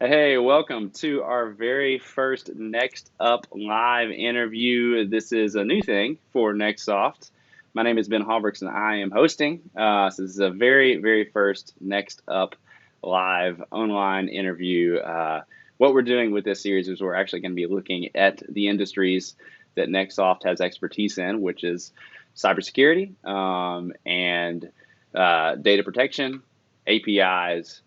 Hey, welcome to our very first Next Up live interview. This is a new thing for Nextsoft. My name is Ben Halbricks and I am hosting. So this is a very first Next Up live online interview. What we're doing with this series is we're actually going to be looking at the industries that Nextsoft has expertise in, which is cybersecurity and data protection, APIs,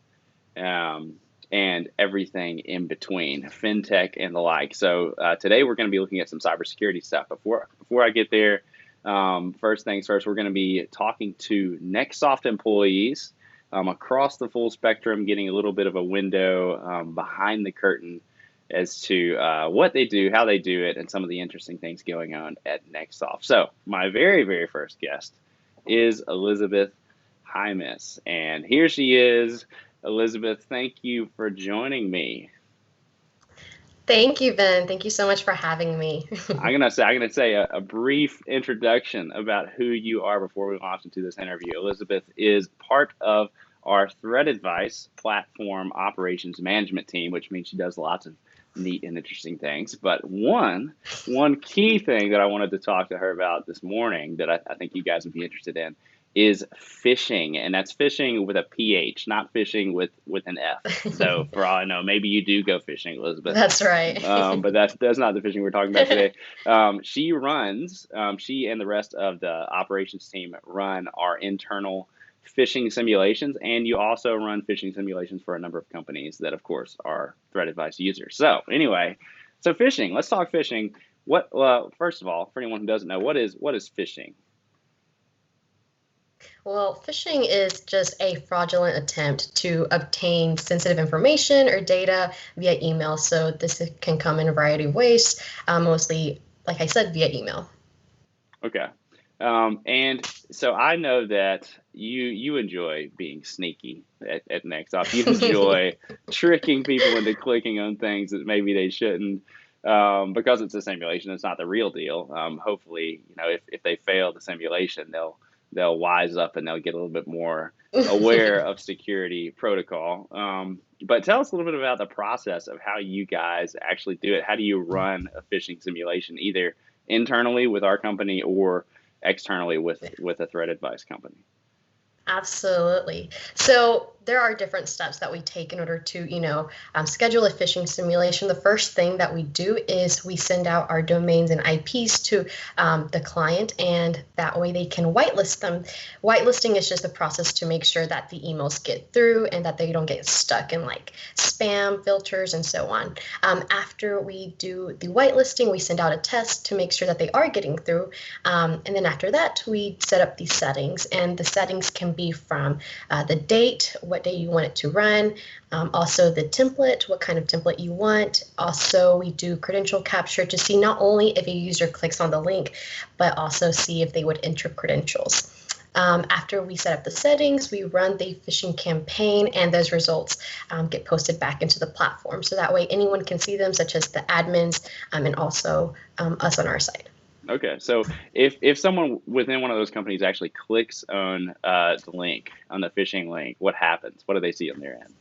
um, and everything in between, fintech and the like. So today we're going to be looking at some cybersecurity stuff. Before I get there, first things first, we're going to be talking to Nextsoft employees across the full spectrum, getting a little bit of a window behind the curtain as to what they do, how they do it, and some of the interesting things going on at Nextsoft. So my very first guest is Elizabeth Jaimes, and here she is. Elizabeth, thank you for joining me. Thank you, Ben. Thank you so much for having me. I'm gonna say a brief introduction about who you are before we launch into this interview. Elizabeth is part of our Threat Advice platform operations management team, which means she does lots of neat and interesting things. But one key thing that I wanted to talk to her about this morning that I think you guys would be interested in is phishing, and that's phishing with a PH, not fishing with an F. Though for all I know, maybe you do go fishing, Elizabeth. That's right. But that's not the fishing we're talking about today. She and the rest of the operations team run our internal phishing simulations, and you also run phishing simulations for a number of companies that, of course, are Threat Advice users. So anyway, so phishing. Let's talk phishing. What? Well, first of all, for anyone who doesn't know, what is phishing? Well, phishing is just a fraudulent attempt to obtain sensitive information or data via email. So this can come in a variety of ways, mostly, like I said, via email. Okay. And so I know that you enjoy being sneaky at Nextop. You enjoy tricking people into clicking on things that maybe they shouldn't, because it's a simulation. It's not the real deal. Hopefully, if they fail the simulation, they'll wise up and they'll get a little bit more aware of security protocol. But tell us a little bit about the process of how you guys actually do it. How do you run a phishing simulation, either internally with our company or externally with a threat advice company? Absolutely. So there are different steps that we take in order to, schedule a phishing simulation. The first thing that we do is we send out our domains and IPs to the client, and that way they can whitelist them. Whitelisting is just a process to make sure that the emails get through and that they don't get stuck in like spam filters and so on. After we do the whitelisting, we send out a test to make sure that they are getting through. And then after that, we set up these settings, and the settings can be from the date, what day you want it to run, also the template, what kind of template you want. Also, we do credential capture to see not only if a user clicks on the link, but also see if they would enter credentials. After we set up the settings, we run the phishing campaign, and those results get posted back into the platform. So that way anyone can see them, such as the admins and also us on our side. Okay, so if someone within one of those companies actually clicks on the link, on the phishing link, what happens? What do they see on their end?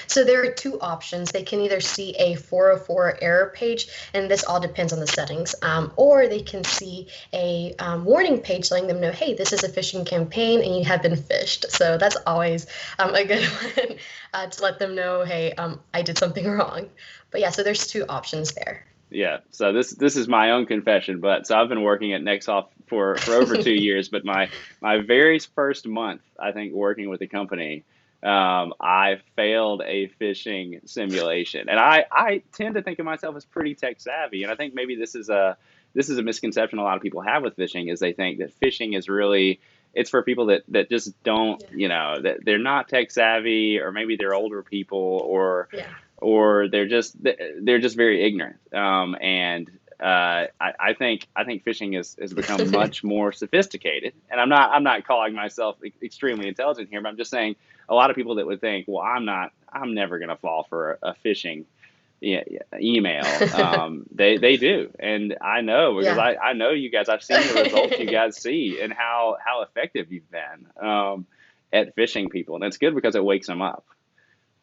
So there are two options. They can either see a 404 error page, and this all depends on the settings, or they can see a warning page letting them know, hey, this is a phishing campaign and you have been phished. So that's always a good one to let them know, hey, I did something wrong. But yeah, so there's two options there. Yeah, so this is my own confession, but so I've been working at Nextsoft for over 2 years, but my very first month, I think, working with the company, I failed a phishing simulation, and I tend to think of myself as pretty tech savvy, and I think maybe this is a misconception a lot of people have with phishing is they think that phishing is really it's for people that just don't, Yeah. that they're not tech savvy, or maybe they're older people, Yeah. or they're just very ignorant. And I think phishing has become much more sophisticated. And I'm not calling myself extremely intelligent here, but I'm just saying a lot of people that would think, well, I'm never going to fall for a phishing email. They do, and I know because Yeah. I know you guys. I've seen the results you guys see and how effective you've been at phishing people, and it's good because it wakes them up.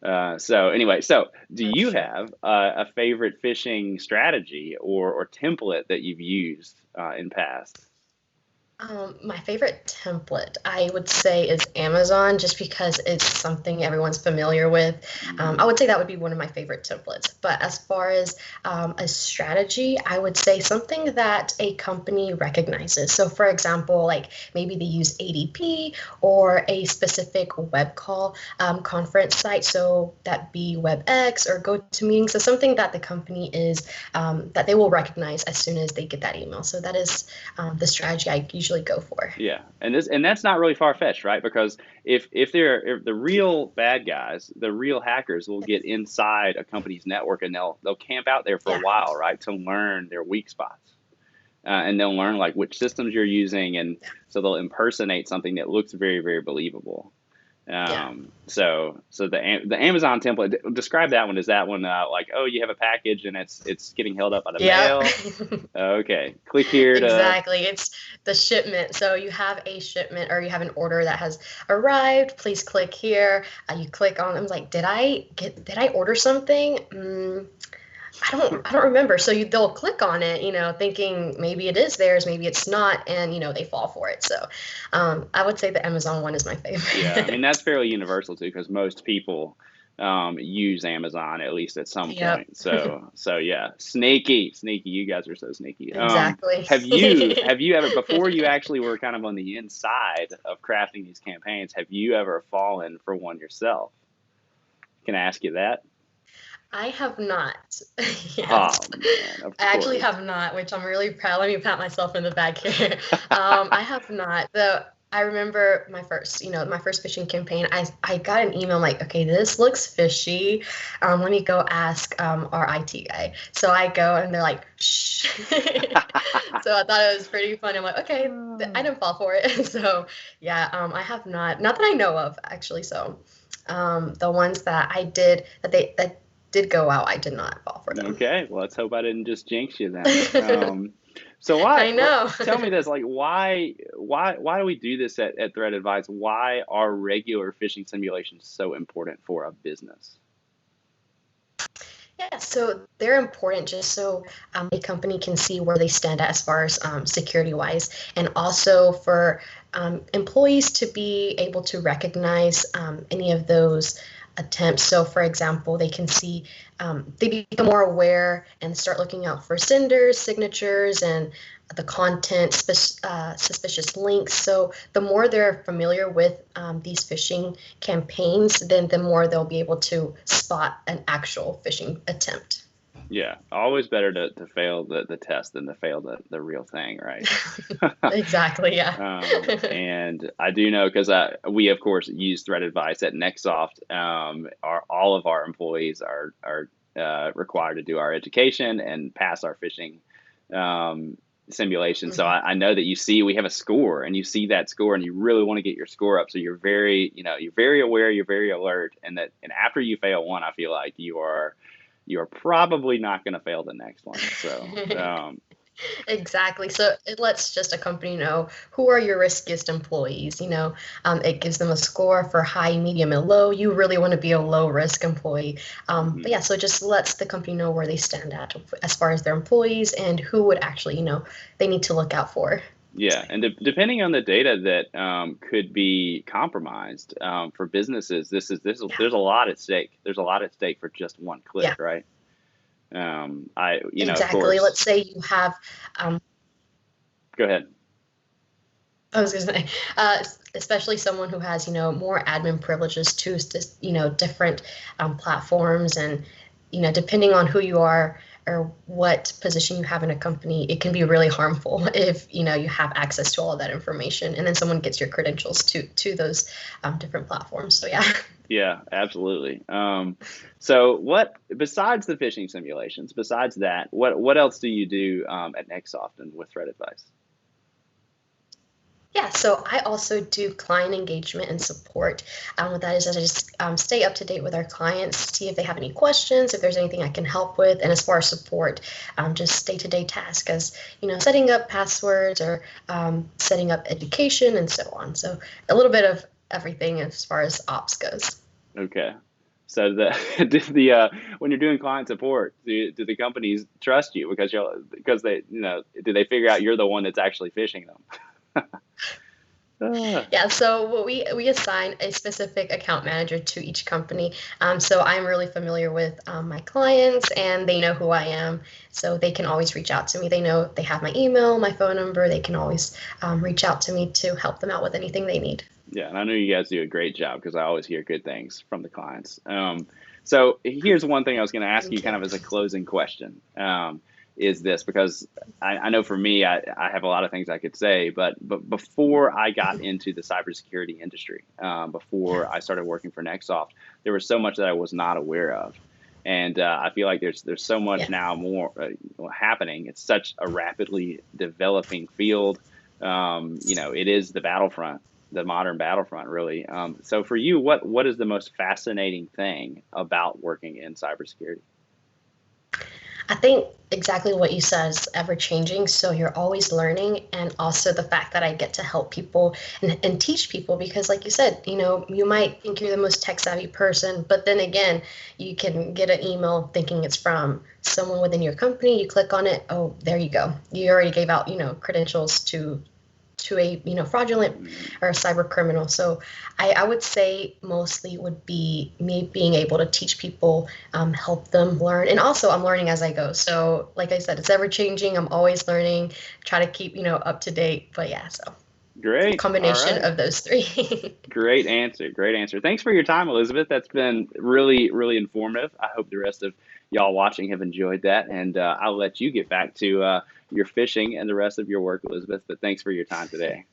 So anyway, so do That's you true. have a favorite phishing strategy or template that you've used in past? My favorite template, I would say, is Amazon, just because it's something everyone's familiar with. I Hmm. would say that would be one of my favorite templates. But as far as a strategy, I would say something that a company recognizes. So, for example, like maybe they use ADP or a specific web call conference site, so that be WebEx or GoToMeeting. So something that the company is that they will recognize as soon as they get that email. So that is the strategy I usually go for. Yeah, and that's not really far fetched, right? Because if the real bad guys, the real hackers will get inside a company's network and they'll camp out there for a Yeah. while, right, to learn their weak spots, and they'll learn like which systems you're using, and so they'll impersonate something that looks very very believable. Yeah. So the Amazon template, describe that one. Is that one like, oh, you have a package and it's getting held up by the Yeah. mail? Okay, click here to. Exactly. It's the shipment. So you have a shipment or you have an order that has arrived. Please click here. You click on. I'm like, did I order something? I don't remember. So they'll click on it, thinking maybe it is theirs, maybe it's not, and they fall for it. So, I would say the Amazon one is my Yeah, I mean favorite. that's fairly universal too, because most people use Amazon at least at some Yep. point. So yeah, sneaky, sneaky. You guys are so sneaky. Exactly. Have you ever, before you actually were kind of on the inside of crafting these campaigns, have you ever fallen for one yourself? Can I ask you that? I have not. Oh Yes. man, of I actually course. have not, which I'm really proud. Let me pat myself in the back here. I have not. Though I remember my first phishing campaign. I got an email like, okay, this looks fishy. Let me go ask our IT guy. So I go and they're like, shh. So I thought it was pretty fun. I'm like, okay, I didn't fall for it. So yeah, I have not that I know of actually. So the ones that I did that did go out, I did not fall for them. Okay, well, let's hope I didn't just jinx you then. So why? I know. Tell me this, like, why do we do this at Threat Advice? Why are regular phishing simulations so important for a business? Yeah, so they're important just so a company can see where they stand at as far as security wise, and also for employees to be able to recognize any of those attempts. So, for example, they can see, they become more aware and start looking out for senders, signatures, and the content, suspicious links. So, the more they're familiar with these phishing campaigns, then the more they'll be able to spot an actual phishing attempt. Yeah, always better to fail the test than to fail the real thing, right? Exactly, yeah. And I do know because we of course use Threat Advice at Nextsoft. All of our employees are required to do our education and pass our phishing simulation. So Mhm. I know that we have a score, and you see that score, and you really want to get your score up. So you're very, you're very aware, you're very alert, and after you fail one, I feel like you are probably not going to fail the next one. So Exactly. So it lets just a company know who are your riskiest employees. It gives them a score for high, medium, and low. You really want to be a low risk employee. But mhm. yeah, so it just lets the company know where they stand at as far as their employees and who would actually, they need to look out for. Yeah, and depending on the data that could be compromised for businesses, Yeah. there's a lot at stake. There's a lot at stake for just one click, Yeah. right? Of Exactly. course. Let's say you have um, Go ahead. I was going to say, especially someone who has, more admin privileges to, different platforms, and, depending on who you are or what position you have in a company, it can be really harmful if, you have access to all of that information, and then someone gets your credentials to those different platforms. So yeah. Yeah, absolutely. So, what besides the phishing simulations, besides that, what else do you do at Nextsoft and with Threat Advice? Yeah, so I also do client engagement and support. What that is, I just stay up to date with our clients, see if they have any questions, if there's anything I can help with. And as far as support, just day-to-day tasks as, setting up passwords or setting up education and so on. So a little bit of everything as far as ops goes. Okay. So the when you're doing client support, do the companies trust you because they do they figure out you're the one that's actually phishing them? Ah, Yeah, so what we assign a specific account manager to each company. So I'm really familiar with my clients, and they know who I am, so they can always reach out to me. They know they have my email, my phone number. They can always reach out to me to help them out with anything they need. yeah, and I know you guys do a great job because I always hear good things from the clients. So here's one thing I was going to ask you Thank you. kind of as a closing question. Is this because I know for me, I have a lot of things I could say, but before I got into the cybersecurity industry, before I started working for Nextsoft, there was so much that I was not aware of. And I feel like there's so much Yeah. now more happening. It's such a rapidly developing field. It is the battlefront, the modern battlefront, really. So for you, what is the most fascinating thing about working in cybersecurity? I think exactly what you said is ever changing. So you're always learning. And also the fact that I get to help people and teach people, because, like you said, you might think you're the most tech savvy person, but then again, you can get an email thinking it's from someone within your company. You click on it. Oh, there you go. You already gave out, credentials to a fraudulent Mm, or a cyber criminal. So I would say mostly would be me being able to teach people, help them learn, and also I'm learning as I go. So like I said, it's ever changing. I'm always learning. Try to keep up to date. But yeah, so great. All combination right. of those three. Great answer. Great answer. Thanks for your time, Elizabeth. That's been really, really informative. I hope the rest of y'all watching have enjoyed that. And I'll let you get back to your fishing and the rest of your work, Elizabeth. But thanks for your time today.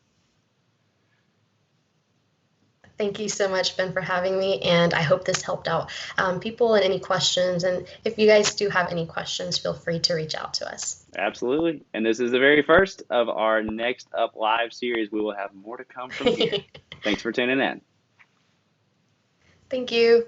Thank you so much, Ben, for having me, and I hope this helped out people and any questions. And if you guys do have any questions, feel free to reach out to us. Absolutely. And this is the very first of our Next Up Live series. We will have more to come from here. Thanks for tuning in. Thank you.